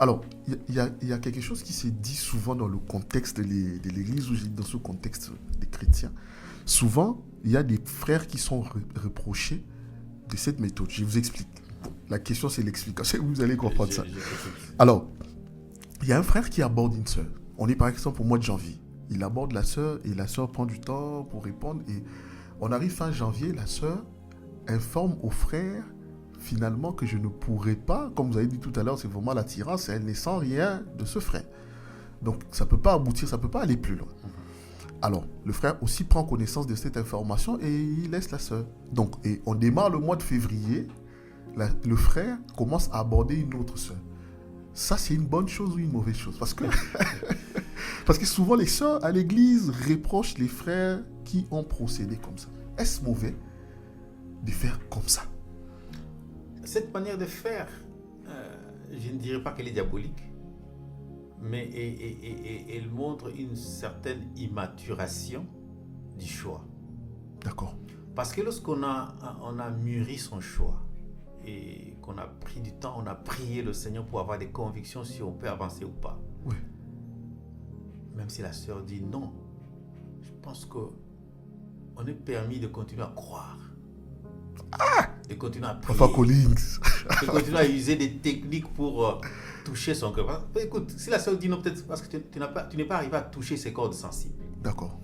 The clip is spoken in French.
Alors, il y a quelque chose qui se dit souvent dans le contexte de l'Église, ou dans ce contexte des chrétiens. Souvent, il y a des frères qui sont reprochés de cette méthode. Je vous explique. La question, c'est l'explication. Vous allez comprendre ça. Alors, il y a un frère qui aborde une sœur. On est par exemple au mois de janvier. Il aborde la sœur et la sœur prend du temps pour répondre. Et on arrive fin janvier, la sœur informe au frère finalement que je ne pourrai pas, comme vous avez dit tout à l'heure, c'est vraiment l'attirance, elle ne sent rien de ce frère. Donc ça ne peut pas aboutir, ça ne peut pas aller plus loin. Alors, le frère aussi prend connaissance de cette information et il laisse la sœur. Donc, et on démarre le mois de février, le frère commence à aborder une autre sœur. Ça, c'est une bonne chose ou une mauvaise chose? Parce que souvent, les sœurs à l'église reprochent les frères qui ont procédé comme ça. Est-ce mauvais de faire comme ça? Cette manière de faire, je ne dirais pas qu'elle est diabolique, mais elle montre une certaine immaturation du choix. D'accord. Parce que lorsqu'on a mûri son choix et qu'on a pris du temps, on a prié le Seigneur pour avoir des convictions si on peut avancer ou pas. Oui. Même si la sœur dit non, je pense qu'on est permis de continuer à croire. De continuer à prier. Papa Collins. De continuer à user des techniques pour toucher son cœur. Écoute, si la sœur dit non, peut-être parce que tu n'es pas arrivé à toucher ses cordes sensibles. D'accord.